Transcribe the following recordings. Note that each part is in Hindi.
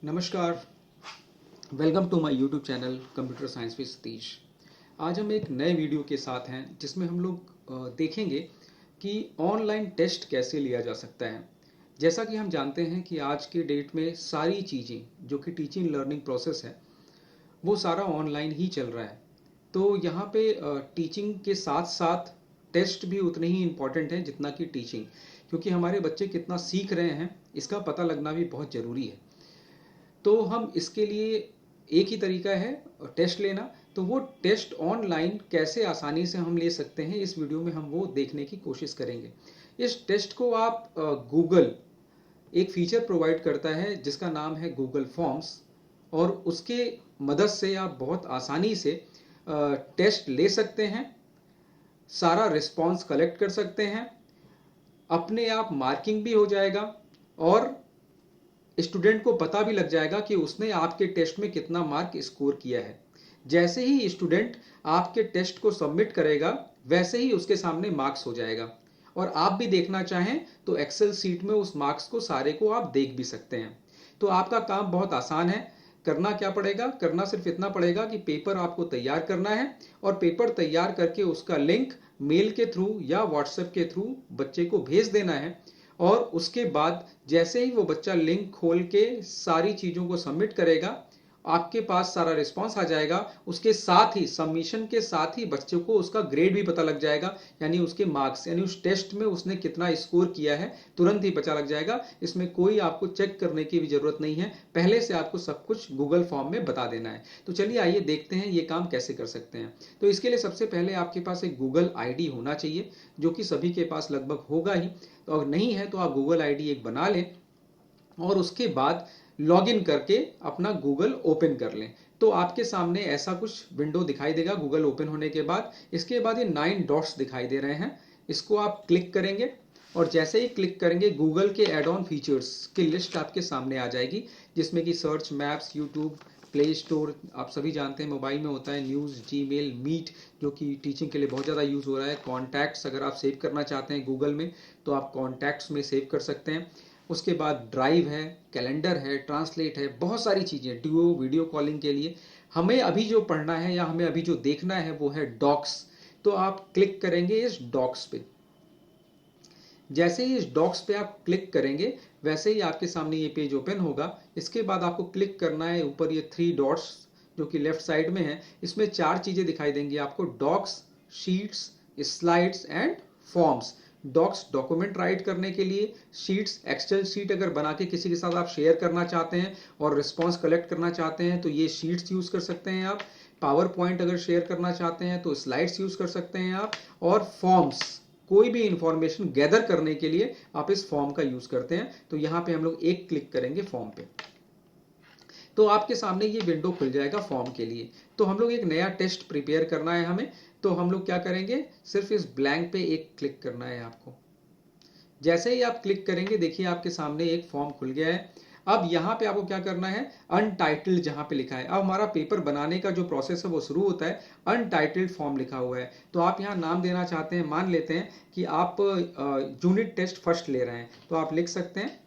नमस्कार। Welcome to my YouTube channel computer science with Satish. आज हम एक नए वीडियो के साथ हैं जिसमें हम लोग देखेंगे कि ऑनलाइन टेस्ट कैसे लिया जा सकता है। जैसा कि हम जानते हैं कि आज के डेट में सारी चीज़ें जो कि टीचिंग लर्निंग प्रोसेस है वो सारा ऑनलाइन ही चल रहा है। तो यहाँ पे टीचिंग के साथ साथ टेस्ट भी उतने ही इम्पॉर्टेंट हैं जितना कि टीचिंग, क्योंकि हमारे बच्चे कितना सीख रहे हैं इसका पता लगना भी बहुत ज़रूरी है। तो हम इसके लिए एक ही तरीका है टेस्ट लेना। तो वो टेस्ट ऑनलाइन कैसे आसानी से हम ले सकते हैं, इस वीडियो में हम वो देखने की कोशिश करेंगे। इस टेस्ट को आप गूगल एक फीचर प्रोवाइड करता है जिसका नाम है गूगल फॉर्म्स, और उसके मदद से आप बहुत आसानी से टेस्ट ले सकते हैं, सारा रिस्पॉन्स कलेक्ट कर सकते हैं, अपने आप मार्किंग भी हो जाएगा और स्टूडेंट को पता भी लग जाएगा कि उसने आपके टेस्ट में कितना मार्क स्कोर किया है। जैसे ही स्टूडेंट आपके टेस्ट को सबमिट करेगा वैसे ही उसके सामने मार्क्स हो जाएगा, और आप भी देखना चाहें तो एक्सेल सीट में उस मार्क्स को सारे को आप देख भी सकते हैं। तो आपका काम बहुत आसान है। करना क्या पड़ेगा? करना सिर्फ इतना पड़ेगा कि पेपर आपको तैयार करना है, और पेपर तैयार करके उसका लिंक मेल के थ्रू या व्हाट्सएप के थ्रू बच्चे को भेज देना है। और उसके बाद जैसे ही वो बच्चा लिंक खोल के सारी चीज़ों को सबमिट करेगा, आपके पास सारा रिस्पांस आ जाएगा। उसके साथ ही सबमिशन के साथ ही बच्चे को उसका ग्रेड भी पता लग जाएगा, यानी उसके मार्क्स, यानी उस टेस्ट में उसने कितना स्कोर किया है तुरंत ही पता लग जाएगा। इसमें कोई आपको चेक करने की भी जरूरत नहीं है, पहले से आपको सब कुछ गूगल फॉर्म में बता देना है। तो चलिए आइए देखते हैं ये काम कैसे कर सकते हैं। तो इसके लिए सबसे पहले आपके पास एक गूगल आईडी होना चाहिए, जो कि सभी के पास लगभग होगा ही। तो अगर नहीं है तो आप गूगल आईडी एक बना लें और उसके बाद लॉगिन करके अपना गूगल ओपन कर लें। तो आपके सामने ऐसा कुछ विंडो दिखाई देगा गूगल ओपन होने के बाद। इसके बाद ये 9 डॉट्स दिखाई दे रहे हैं, इसको आप क्लिक करेंगे और जैसे ही क्लिक करेंगे गूगल के एड ऑन फीचर्स की लिस्ट आपके सामने आ जाएगी, जिसमें कि search, maps, YouTube, play store, आप सभी जानते हैं मोबाइल में होता है, न्यूज़, जीमेल, मीट जो कि टीचिंग के लिए बहुत ज़्यादा यूज़ हो रहा है, कॉन्टैक्ट्स अगर आप सेव करना चाहते हैं गूगल में तो आप कॉन्टैक्ट्स में सेव कर सकते हैं। उसके बाद ड्राइव है, कैलेंडर है, ट्रांसलेट है, बहुत सारी चीज़ें डुओ वीडियो कॉलिंग के लिए। हमें अभी जो पढ़ना है या हमें अभी जो देखना है वो है डॉक्स। तो आप क्लिक करेंगे इस डॉक्स पे। जैसे ही इस डॉक्स पे आप क्लिक करेंगे वैसे ही आपके सामने ये पेज ओपन होगा। इसके बाद आपको क्लिक करना है ऊपर ये 3 डॉट्स जो कि लेफ्ट साइड में है। इसमें 4 चीज़ें दिखाई देंगी आपको: Docs, Sheets, Slides and Forms. Docs document write करने के लिए, शीट्स एक्सेल शीट अगर बना के किसी के साथ आप शेयर करना चाहते हैं और रिस्पॉन्स कलेक्ट करना चाहते हैं तो ये शीट्स यूज़ कर सकते हैं आप। पावर पॉइंट अगर शेयर करना चाहते हैं तो स्लाइड्स यूज़ कर सकते हैं आप। और फॉर्म्स, कोई भी इंफॉर्मेशन गैदर करने के लिए आप इस फॉर्म का यूज़ करते हैं। तो यहाँ पे हम लोग एक क्लिक करेंगे फॉर्म पे, तो आपके सामने ये विंडो खुल जाएगा फॉर्म के लिए। तो हम लोग एक नया टेस्ट प्रिपेयर करना है हमें, तो हम लोग क्या करेंगे, सिर्फ इस ब्लैंक पे एक क्लिक करना है आपको। जैसे ही आप क्लिक करेंगे देखिए आपके सामने एक फॉर्म खुल गया है। अब यहाँ पे आपको क्या करना है, अनटाइटल्ड जहाँ पे लिखा है, अब हमारा पेपर बनाने का जो प्रोसेस है वो शुरू होता है। अनटाइटल्ड फॉर्म लिखा हुआ है, तो आप यहाँ नाम देना चाहते हैं, मान लेते हैं कि आप यूनिट टेस्ट फर्स्ट ले रहे हैं, तो आप लिख सकते हैं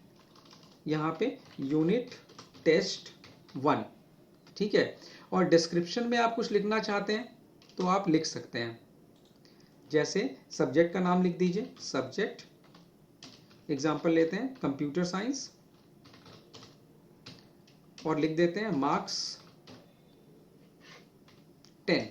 यहाँ पे यूनिट टेस्ट 1। ठीक है। और डिस्क्रिप्शन में आप कुछ लिखना चाहते हैं तो आप लिख सकते हैं, जैसे सब्जेक्ट का नाम लिख दीजिए, सब्जेक्ट, एग्जाम्पल लेते हैं कंप्यूटर साइंस, और लिख देते हैं मार्क्स 10।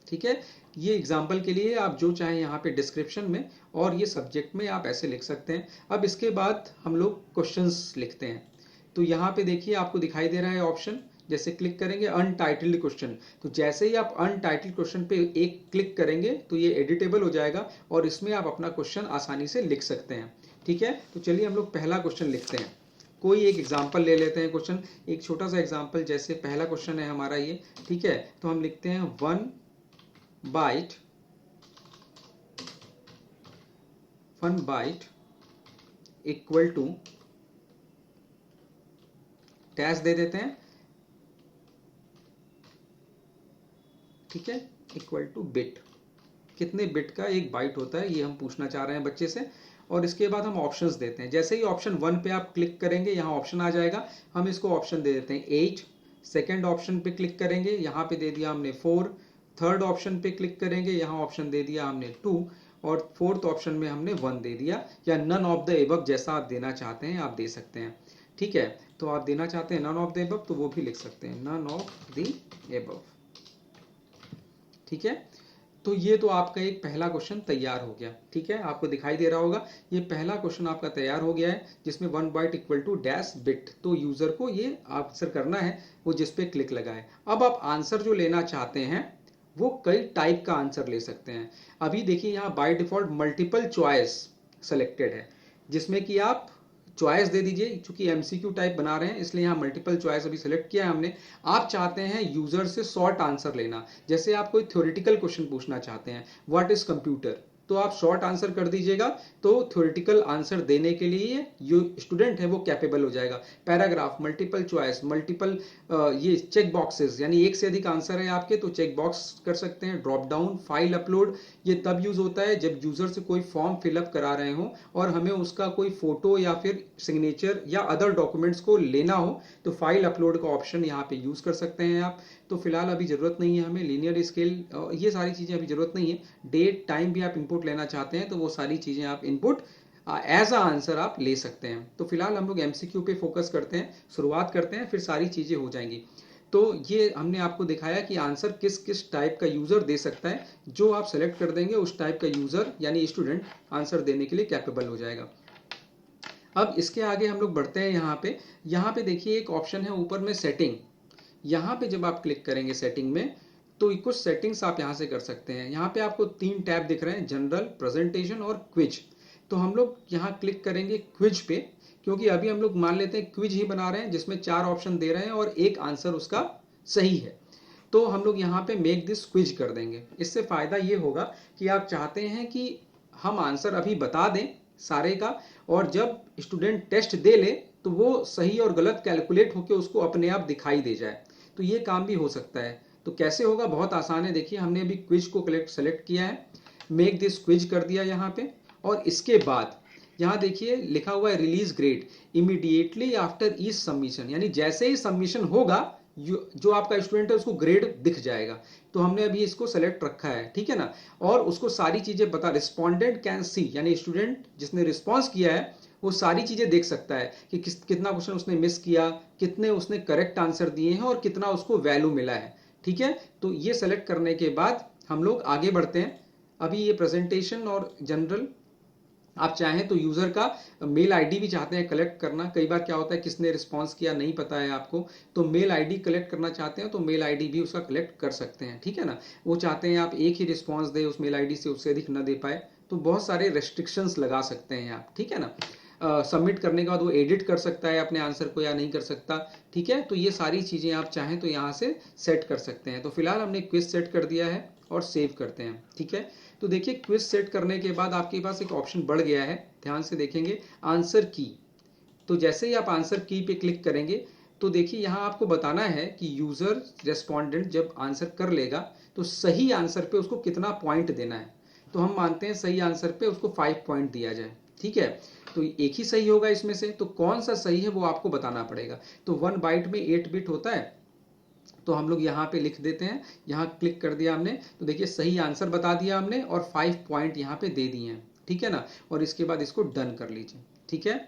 ठीक है। ये एग्जाम्पल के लिए आप जो चाहें यहाँ पे डिस्क्रिप्शन में और ये सब्जेक्ट में आप ऐसे लिख सकते हैं। अब इसके बाद हम लोग क्वेश्चंस लिखते हैं। तो यहाँ पे देखिए आपको दिखाई दे रहा है ऑप्शन, जैसे क्लिक करेंगे अनटाइटल्ड क्वेश्चन, तो जैसे ही आप अनटाइटल्ड क्वेश्चन पे एक क्लिक करेंगे तो ये एडिटेबल हो जाएगा और इसमें आप अपना क्वेश्चन आसानी से लिख सकते हैं। ठीक है। तो चलिए हम लोग पहला क्वेश्चन लिखते हैं। कोई एक एग्जाम्पल ले लेते हैं क्वेश्चन, एक छोटा सा एग्जाम्पल, जैसे पहला क्वेश्चन है हमारा ये। ठीक है। तो हम लिखते हैं 1 बाइट इक्वल टू, डैश दे देते हैं, ठीक है, इक्वल टू बिट। कितने बिट का एक बाइट होता है ये हम पूछना चाह रहे हैं बच्चे से। और इसके बाद हम ऑप्शंस देते हैं। जैसे ही ऑप्शन 1 पे आप क्लिक करेंगे यहाँ ऑप्शन आ जाएगा, हम इसको ऑप्शन दे देते हैं 8। सेकेंड ऑप्शन पे क्लिक करेंगे, यहाँ पे दे दिया हमने 4। थर्ड ऑप्शन पे क्लिक करेंगे, यहाँ ऑप्शन दे दिया हमने 2। और फोर्थ ऑप्शन में हमने 1 दे दिया, या नन ऑफ द एबव जैसा आप देना चाहते हैं आप दे सकते हैं। ठीक है, तो आप देना चाहते हैं नन ऑफ द एबव तो वो भी लिख सकते हैं, नन ऑफ द एबव। ठीक है, तो ये तो आपका एक पहला क्वेश्चन तैयार हो गया। ठीक है, आपको दिखाई दे रहा होगा ये पहला क्वेश्चन आपका तैयार हो गया है, जिसमें 1 byte equal to dash bit. तो यूजर को ये आंसर करना है, वो जिस पे क्लिक लगाए। अब आप आंसर जो लेना चाहते हैं वो कई टाइप का आंसर ले सकते हैं। अभी देखिए यहाँ by default multiple choice selected है, जिसमें कि आप चॉइस दे दीजिए। चूंकि एमसीक्यू टाइप बना रहे हैं इसलिए यहाँ मल्टीपल चॉइस अभी सेलेक्ट किया है हमने। आप चाहते हैं यूजर से शॉर्ट आंसर लेना, जैसे आप कोई थ्योरेटिकल क्वेश्चन पूछना चाहते हैं, व्हाट इज कंप्यूटर, तो आप शॉर्ट आंसर कर दीजिएगा, तो थ्योरेटिकल आंसर देने के लिए जो स्टूडेंट है वो कैपेबल हो जाएगा। पैराग्राफ, मल्टीपल चॉइस, मल्टीपल ये चेक बॉक्सेस, यानी एक से अधिक आंसर है आपके तो चेक बॉक्स कर सकते हैं। ड्रॉप डाउन, फाइल अपलोड, ये तब यूज होता है जब यूजर से कोई फॉर्म फिलअप करा रहे हो और हमें उसका कोई फोटो या फिर सिग्नेचर या अदर डॉक्यूमेंट्स को लेना हो, तो फाइल अपलोड का ऑप्शन यहाँ पे यूज कर सकते हैं आप। तो फिलहाल अभी जरूरत नहीं है हमें लीनियर स्केल, ये सारी चीजें अभी जरूरत नहीं है। डेट टाइम भी आप इनपुट लेना चाहते हैं तो वो सारी चीजें आप इनपुट एज अ आंसर आप ले सकते हैं। तो फिलहाल हम लोग एमसीक्यू पे फोकस करते हैं, शुरुआत करते हैं, फिर सारी चीजें हो जाएंगी। तो ये हमने आपको दिखाया कि आंसर किस किस टाइप का यूजर दे सकता है। जो आप सेलेक्ट कर देंगे उस टाइप का यूजर यानी स्टूडेंट आंसर देने के लिए कैपेबल हो जाएगा। अब इसके आगे हम लोग बढ़ते हैं। यहाँ पे देखिए एक ऑप्शन है ऊपर में सेटिंग। यहाँ पे जब आप क्लिक करेंगे सेटिंग में तो कुछ सेटिंग्स आप यहाँ से कर सकते हैं। यहाँ पे आपको 3 टैब दिख रहे हैं, जनरल, प्रेजेंटेशन और क्विज। तो हम लोग यहाँ क्लिक करेंगे क्विज पे, क्योंकि अभी हम लोग मान लेते हैं क्विज ही बना रहे हैं जिसमें 4 ऑप्शन दे रहे हैं और एक आंसर उसका सही है। तो हम लोग यहाँ पे मेक दिस क्विज कर देंगे। इससे फायदा ये होगा कि आप चाहते हैं कि हम आंसर अभी बता दें सारे का, और जब स्टूडेंट टेस्ट दे ले तो वो सही और गलत कैलकुलेट होकर उसको अपने आप दिखाई दे जाए। तो ये काम भी हो सकता है। तो कैसे होगा, बहुत आसान है। देखिए हमने अभी क्विज को सेलेक्ट किया है, मेक दिस क्विज कर दिया यहाँ पे, और इसके बाद यहाँ देखिए लिखा हुआ है release grade immediately after each submission, यानी जैसे ही सबमिशन होगा जो आपका स्टूडेंट है उसको ग्रेड दिख जाएगा। तो हमने अभी इसको सेलेक्ट रखा है, ठीक है ना, और उसको सारी चीजें बता, रिस्पॉन्डेंट कैन सी, यानी स्टूडेंट जिसने रिस्पॉन्स किया है वो सारी चीजें देख सकता है कि कितना क्वेश्चन उसने मिस किया, कितने उसने करेक्ट आंसर दिए हैं और कितना उसको वैल्यू मिला है। ठीक है, तो ये सेलेक्ट करने के बाद हम लोग आगे बढ़ते हैं। अभी ये प्रेजेंटेशन और जनरल, आप चाहें तो यूजर का मेल आईडी भी चाहते हैं कलेक्ट करना। कई बार क्या होता है किसने रिस्पांस किया नहीं पता है आपको, तो मेल आईडी कलेक्ट करना चाहते हैं तो मेल आईडी भी उसका कलेक्ट कर सकते हैं। ठीक है ना, वो चाहते हैं आप एक ही रिस्पांस दे उस मेल आईडी से, उससे अधिक न दे पाए, तो बहुत सारे रेस्ट्रिक्शंस लगा सकते हैं आप। ठीक है ना, सबमिट करने के बाद वो एडिट कर सकता है अपने आंसर को या नहीं कर सकता। ठीक है, तो ये सारी चीजें आप चाहें तो यहाँ से सेट कर सकते हैं। तो फिलहाल हमने क्विज सेट कर दिया है और सेव करते हैं। ठीक है, तो देखिए क्विज सेट करने के बाद आपके पास एक ऑप्शन बढ़ गया है, ध्यान से देखेंगे, आंसर की। तो जैसे ही आप आंसर की पे क्लिक करेंगे तो देखिए यहाँ आपको बताना है कि यूजर रेस्पॉन्डेंट जब आंसर कर लेगा तो सही आंसर पे उसको कितना पॉइंट देना है। तो हम मानते हैं सही आंसर पे उसको 5 पॉइंट दिया जाए। ठीक है, तो एक ही सही होगा इसमें से, तो कौन सा सही है वो आपको बताना पड़ेगा। तो 1 बाइट में 8 बिट होता है, तो हम लोग यहाँ पे लिख देते हैं। यहाँ क्लिक कर दिया हमने तो देखिए सही आंसर बता दिया हमने और 5 पॉइंट यहाँ पे दे दिए हैं। ठीक है ना, और इसके बाद इसको डन कर लीजिए। ठीक है,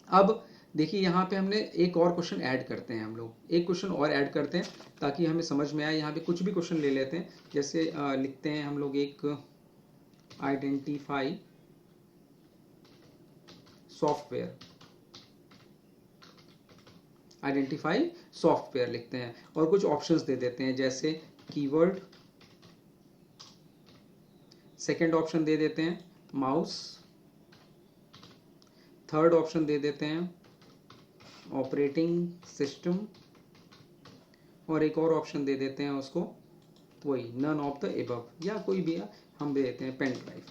अब देखिए यहाँ पे हमने एक और क्वेश्चन ऐड करते हैं। हम लोग एक क्वेश्चन और ऐड करते हैं ताकि हमें समझ में आए। यहाँ पे कुछ भी क्वेश्चन ले लेते हैं, जैसे लिखते हैं हम लोग एक आइडेंटिफाई सॉफ्टवेयर, आइडेंटिफाई सॉफ्टवेयर लिखते हैं और कुछ ऑप्शंस दे देते हैं, जैसे कीवर्ड, सेकंड ऑप्शन दे देते हैं माउस, थर्ड ऑप्शन दे देते हैं ऑपरेटिंग सिस्टम, और एक और ऑप्शन दे देते हैं उसको वही नन ऑफ द एबव, या कोई भी हम दे देते हैं पेन ड्राइव।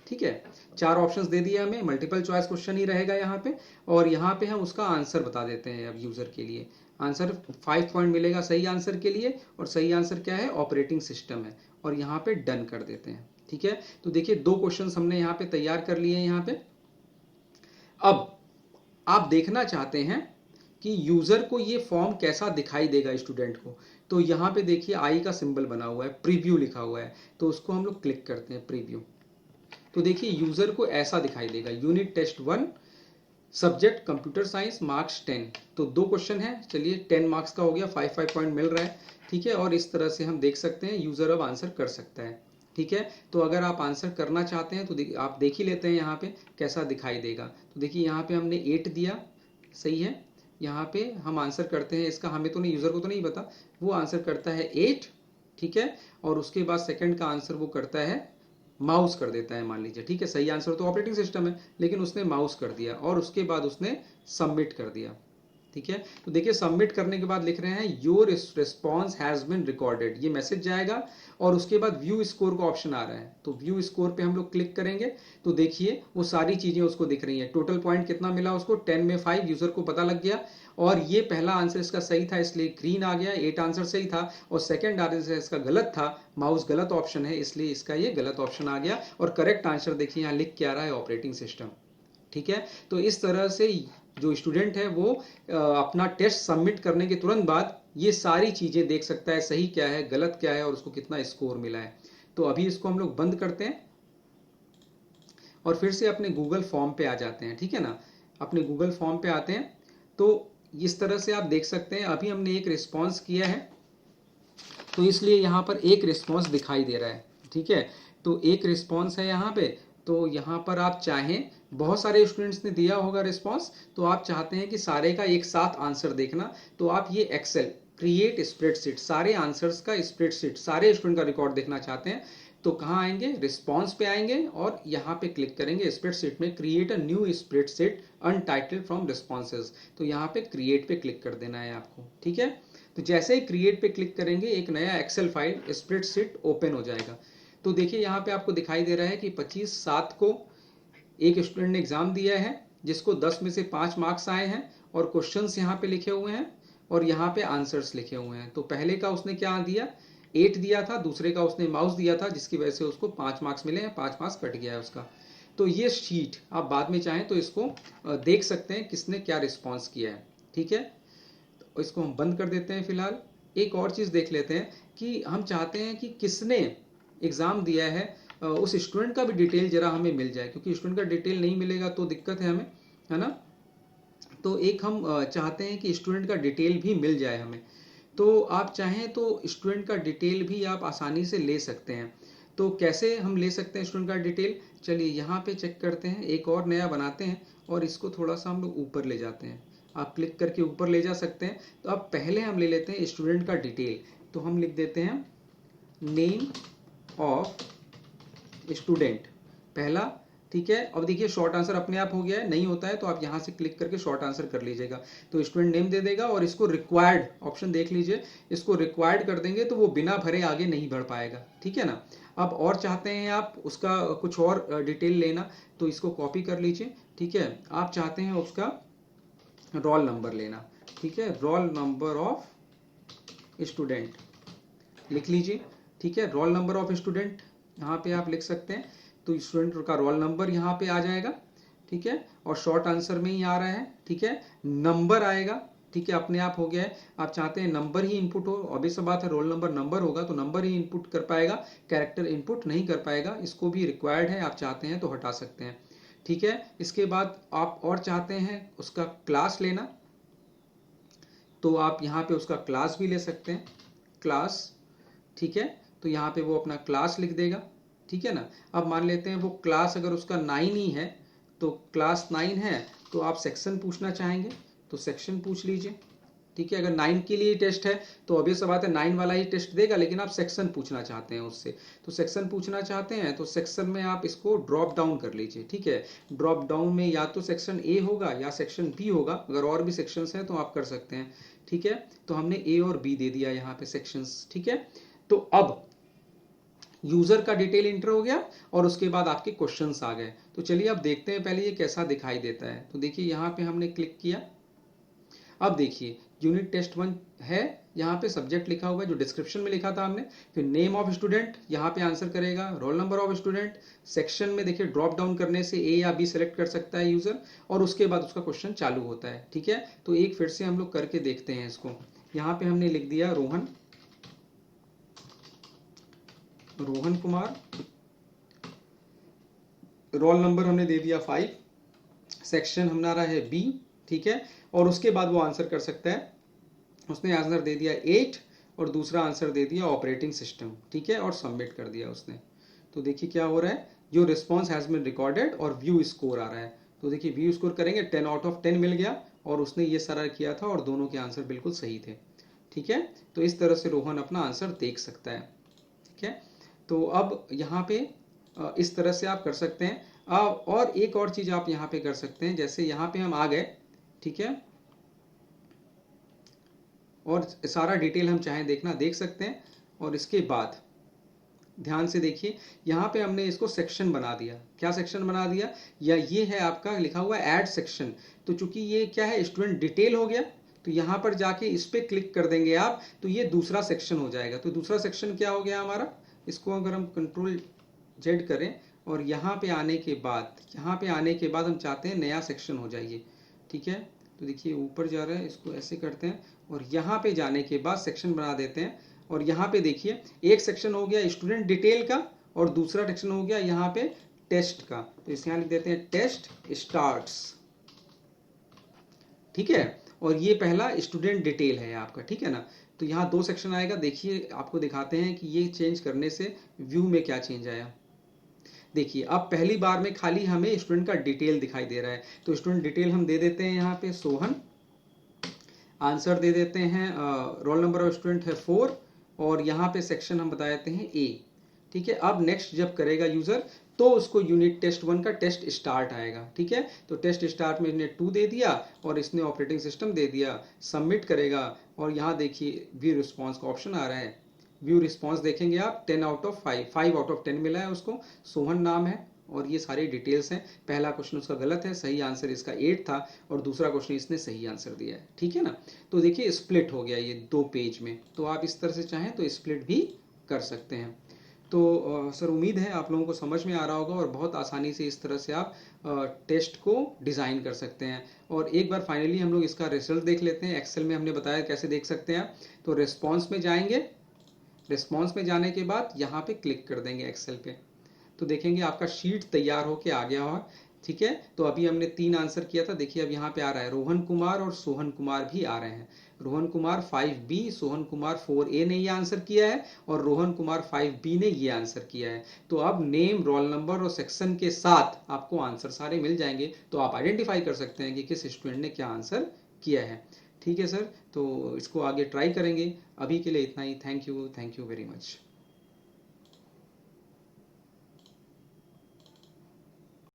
ठीक है, 4 ऑप्शंस दे दिए हमें, मल्टीपल चॉइस क्वेश्चन ही रहेगा यहाँ पे, और यहाँ पे हम उसका आंसर बता देते हैं। अब यूजर के लिए आंसर 5 पॉइंट मिलेगा सही आंसर के लिए, और सही आंसर क्या है, ऑपरेटिंग सिस्टम है, और यहाँ पे डन कर देते हैं। ठीक है, तो देखिए 2 क्वेश्चन हमने यहाँ पे तैयार कर लिए हैं यहाँ पे। अब आप देखना चाहते हैं कि यूजर को ये फॉर्म कैसा दिखाई देगा स्टूडेंट को, तो यहाँ पे देखिए आई का सिंबल बना हुआ है, प्रीव्यू लिखा हुआ है, तो उसको हम लोग क्लिक करते हैं प्रीव्यू। तो देखिए यूजर को ऐसा दिखाई देगा, unit test 1 subject computer science marks 10। तो 2 क्वेश्चन है, चलिए 10 मार्क्स का हो गया, 5 पॉइंट मिल रहा है, ठीक है। और इस तरह से हम देख सकते हैं यूजर अब आंसर कर सकता है, ठीक है। तो अगर आप आंसर करना चाहते हैं तो आप देख ही लेते हैं यहाँ पे कैसा दिखाई देगा। तो देखिए यहाँ पे हमने 8 दिया, सही है। यहाँ पे हम आंसर करते हैं इसका, हमें तो नहीं, यूजर को तो नहीं पता, वो आंसर करता है 8, ठीक है। और उसके बाद सेकंड का आंसर वो करता है, माउस कर देता है मान लीजिए, ठीक है। सही आंसर तो ऑपरेटिंग सिस्टम है, लेकिन उसने माउस कर दिया और उसके बाद उसने सबमिट कर दिया, ठीक है। तो देखिए सबमिट करने के बाद लिख रहे हैं your response has been recorded, ये मैसेज जाएगा और उसके बाद व्यू स्कोर का ऑप्शन आ रहा है। तो व्यू स्कोर पे हम लोग क्लिक करेंगे तो देखिए वो सारी चीजें उसको दिख रही हैं। टोटल पॉइंट कितना मिला उसको, 10 में 5, यूजर को पता लग गया। और ये पहला आंसर इसका सही था इसलिए ग्रीन आ गया, 8 आंसर सही था। और सेकंड आंसर इसका गलत था, माउस गलत ऑप्शन है इसलिए इसका ये गलत ऑप्शन आ गया। और करेक्ट आंसर देखिए यहाँ लिख के आ रहा है ऑपरेटिंग सिस्टम, ठीक है। तो इस तरह से जो स्टूडेंट है वो अपना टेस्ट सबमिट करने के तुरंत बाद ये सारी चीजें देख सकता है, सही क्या है गलत क्या है और उसको कितना स्कोर मिला है। तो अभी इसको हम लोग बंद करते हैं और फिर से अपने गूगल फॉर्म पे आ जाते हैं, ठीक है ना। अपने गूगल फॉर्म पे आते हैं तो इस तरह से आप देख सकते हैं अभी हमने एक रिस्पॉन्स किया है तो इसलिए यहाँ पर एक रिस्पॉन्स दिखाई दे रहा है, ठीक है। तो एक रिस्पॉन्स है यहाँ पे, तो यहाँ पर आप चाहें, बहुत सारे स्टूडेंट्स ने दिया होगा रिस्पॉन्स, तो आप चाहते हैं कि सारे का एक साथ आंसर देखना, तो आप ये एक्सेल क्रिएट स्प्रेडशीट, सारे आंसर्स का स्प्रेडशीट, सारे स्टूडेंट का रिकॉर्ड देखना चाहते हैं तो कहाँ आएंगे, रिस्पॉन्स पे आएंगे और यहाँ पे क्लिक करेंगे स्प्रेडशीट में, create a new spreadsheet untitled from responses. तो यहाँ पे क्रिएट पे क्लिक कर देना है आपको, ठीक है। तो जैसे ही क्रिएट पे क्लिक करेंगे एक नया एक्सेल फाइल स्प्रेडशीट ओपन हो जाएगा। तो देखिए यहाँ पे आपको दिखाई दे रहा है कि 25/7 को एक स्टूडेंट ने एग्जाम दिया है जिसको 10 में से 5 मार्क्स आए हैं और क्वेश्चंस यहाँ पे लिखे हुए हैं और यहाँ पे आंसर्स लिखे हुए हैं। तो पहले का उसने क्या दिया, 8 दिया था, दूसरे का उसने माउस दिया था जिसकी वजह से उसको 5 मार्क्स मिले हैं, 5 मार्क्स कट गया है उसका। तो ये शीट आप बाद में चाहें तो इसको देख सकते हैं किसने क्या रिस्पॉन्स किया है, ठीक है। तो इसको हम बंद कर देते हैं फिलहाल। एक और चीज देख लेते हैं कि हम चाहते हैं कि किसने एग्जाम दिया है उस स्टूडेंट का भी डिटेल जरा हमें मिल जाए, क्योंकि स्टूडेंट का डिटेल नहीं मिलेगा तो दिक्कत है हमें, है ना। तो एक हम चाहते हैं कि स्टूडेंट का डिटेल भी मिल जाए हमें। तो आप चाहें तो स्टूडेंट का डिटेल भी आप आसानी से ले सकते हैं। तो कैसे हम ले सकते हैं स्टूडेंट का डिटेल, चलिए यहाँ पे चेक करते हैं, एक और नया बनाते हैं और इसको थोड़ा सा हम लोग ऊपर ले जाते हैं। आप क्लिक करके ऊपर ले जा सकते हैं। तो अब पहले हम ले लेते हैं स्टूडेंट का डिटेल, तो हम लिख देते हैं नेम ऑफ स्टूडेंट पहला, ठीक है। अब देखिए शॉर्ट आंसर अपने आप हो गया है, नहीं होता है तो आप यहाँ से क्लिक करके शॉर्ट आंसर कर लीजिएगा। तो स्टूडेंट नेम दे देगा और इसको रिक्वायर्ड ऑप्शन देख लीजिए, इसको रिक्वायर्ड कर देंगे तो वो बिना भरे आगे नहीं बढ़ पाएगा, ठीक है ना। अब और चाहते हैं आप उसका कुछ और डिटेल लेना तो इसको कॉपी कर लीजिए, ठीक है। आप चाहते हैं उसका रोल नंबर लेना, ठीक है, रोल नंबर ऑफ स्टूडेंट लिख लीजिए, ठीक है। रोल नंबर ऑफ स्टूडेंट यहाँ पे आप लिख सकते हैं, तो स्टूडेंट का रोल नंबर यहाँ पे आ जाएगा, ठीक है। और शॉर्ट आंसर में ही आ रहा है, ठीक है। नंबर आएगा, ठीक है, अपने आप हो गया है। आप चाहते हैं नंबर ही इनपुट हो, ऑब्वियस बात है, रोल नंबर नंबर होगा तो नंबर ही इनपुट कर पाएगा, कैरेक्टर इनपुट नहीं कर पाएगा। इसको भी रिक्वायर्ड है, आप चाहते हैं तो हटा सकते हैं, ठीक है। इसके बाद आप और चाहते हैं उसका क्लास लेना, तो आप यहाँ पे उसका क्लास भी ले सकते हैं, क्लास, ठीक है। तो यहाँ पे वो अपना क्लास लिख देगा, ठीक है ना। अब मान लेते हैं वो क्लास अगर उसका 9 ही है, तो क्लास 9 है तो आप सेक्शन पूछना चाहेंगे तो सेक्शन पूछ लीजिए, ठीक है। अगर 9 के लिए टेस्ट है तो ऑब्वियस बात है 9 वाला ही टेस्ट देगा, लेकिन आप सेक्शन पूछना चाहते हैं उससे, तो सेक्शन पूछना चाहते हैं तो सेक्शन में आप इसको ड्रॉप डाउन कर लीजिए, ठीक है। ड्रॉप डाउन में या तो सेक्शन ए होगा या सेक्शन बी होगा, अगर और भी सेक्शंस हैं तो आप कर सकते हैं, ठीक है। तो हमने ए और बी दे दिया यहाँ पे सेक्शंस, ठीक है। तो अब यूजर का डिटेल इंटर हो गया और उसके बाद आपके क्वेश्चंस आ गए। तो चलिए अब देखते हैं पहले ये कैसा दिखाई देता है। तो देखिए यहाँ पे हमने क्लिक किया, अब देखिए यूनिट टेस्ट 1 है, यहाँ पे सब्जेक्ट लिखा हुआ है जो डिस्क्रिप्शन में लिखा था हमने, फिर नेम ऑफ स्टूडेंट यहाँ पे आंसर करेगा, roll number of student, section में देखिए ड्रॉप डाउन करने से ए या बी सेलेक्ट कर सकता है यूजर, और उसके बाद उसका क्वेश्चन चालू होता है। ठीक है, तो एक फिर से हम लोग करके देखते हैं इसको। यहाँ पे हमने लिख दिया रोहन कुमार, रोल नंबर हमने दे दिया 5, सेक्शन हमारा है बी। ठीक है, और उसके बाद वो आंसर कर सकता है, उसने आंसर दे दिया 8 और दूसरा आंसर दे दिया ऑपरेटिंग सिस्टम। ठीक है, और सबमिट कर दिया उसने। तो देखिए क्या हो रहा है, जो रिस्पॉन्स हैज बीन रिकॉर्डेड और व्यू स्कोर आ रहा है। तो देखिए व्यू स्कोर करेंगे 10 आउट ऑफ 10 मिल गया, और उसने ये सारा किया था और दोनों के आंसर बिल्कुल सही थे। ठीक है, तो इस तरह से रोहन अपना आंसर देख सकता है। ठीक है, तो अब यहाँ पे इस तरह से आप कर सकते हैं। और एक और चीज आप यहाँ पे कर सकते हैं, जैसे यहाँ पे हम आ गए। ठीक है, और सारा डिटेल हम चाहे देखना देख सकते हैं। और इसके बाद ध्यान से देखिए, यहाँ पे हमने इसको सेक्शन बना दिया। क्या सेक्शन बना दिया, या ये है आपका लिखा हुआ ऐड सेक्शन। तो चूंकि ये क्या है, स्टूडेंट डिटेल हो गया, तो यहाँ पर जाके इस पे क्लिक कर देंगे आप, तो ये दूसरा सेक्शन हो जाएगा। तो दूसरा सेक्शन क्या हो गया हमारा, इसको अगर हम कंट्रोल जेड करें और यहाँ पे आने के बाद हम चाहते हैं नया सेक्शन हो जाइए। ठीक है, तो देखिए ऊपर जा रहा है, इसको ऐसे करते हैं और यहाँ पे जाने के बाद सेक्शन बना देते हैं। और यहाँ पे देखिए एक सेक्शन हो गया स्टूडेंट डिटेल का, और दूसरा सेक्शन हो गया यहाँ पे टेस्ट का। तो इस यहाँ लिख देते हैं टेस्ट स्टार्ट्स। ठीक है, और ये पहला स्टूडेंट डिटेल है आपका। ठीक है ना, तो यहाँ 2 सेक्शन आएगा। देखिए आपको दिखाते हैं कि ये चेंज करने से व्यू में क्या चेंज आया। देखिए अब पहली बार में खाली हमें स्टूडेंट का डिटेल दिखाई दे रहा है। तो स्टूडेंट डिटेल हम दे देते हैं यहाँ पे सोहन, आंसर दे देते हैं, रोल नंबर ऑफ स्टूडेंट है 4, और यहाँ पे सेक्शन हम बता देते हैं ए। ठीक है, अब नेक्स्ट जब करेगा यूजर तो उसको यूनिट टेस्ट 1 का टेस्ट स्टार्ट आएगा। ठीक है, तो टेस्ट स्टार्ट में इसने 2 दे दिया और इसने ऑपरेटिंग सिस्टम दे दिया, सबमिट करेगा। और यहाँ देखिए व्यू रिस्पॉन्स का ऑप्शन आ रहा है। व्यू रिस्पॉन्स देखेंगे आप 10 आउट ऑफ 5 आउट ऑफ 10 मिला है उसको, सोहन नाम है और ये सारी डिटेल्स हैं। पहला क्वेश्चन उसका गलत है, सही आंसर इसका 8 था, और दूसरा क्वेश्चन इसने सही आंसर दिया है। ठीक है ना, तो देखिए स्प्लिट हो गया ये 2 पेज में। तो आप इस तरह से चाहें तो स्प्लिट भी कर सकते हैं। तो सर उम्मीद है आप लोगों को समझ में आ रहा होगा, और बहुत आसानी से इस तरह से आप टेस्ट को डिज़ाइन कर सकते हैं। और एक बार फाइनली हम लोग इसका रिजल्ट देख लेते हैं। एक्सेल में हमने बताया कैसे देख सकते हैं आप। तो रिस्पॉन्स में जाएंगे, रिस्पॉन्स में जाने के बाद यहाँ पे क्लिक कर देंगे एक्सेल पे, तो देखेंगे आपका शीट तैयार होके आ गया हो। ठीक है, तो अभी हमने 3 आंसर किया था। देखिए अब यहाँ पे आ रहा है रोहन कुमार और सोहन कुमार भी आ रहे हैं। रोहन कुमार 5B, सोहन कुमार 4A ने ये आंसर किया है, और रोहन कुमार 5B ने ये आंसर किया है। तो अब नेम, रोल नंबर और सेक्शन के साथ आपको आंसर सारे मिल जाएंगे, तो आप आइडेंटिफाई कर सकते हैं कि किस स्टूडेंट ने क्या आंसर किया है। ठीक है सर, तो इसको आगे ट्राई करेंगे। अभी के लिए इतना ही। Thank you very much.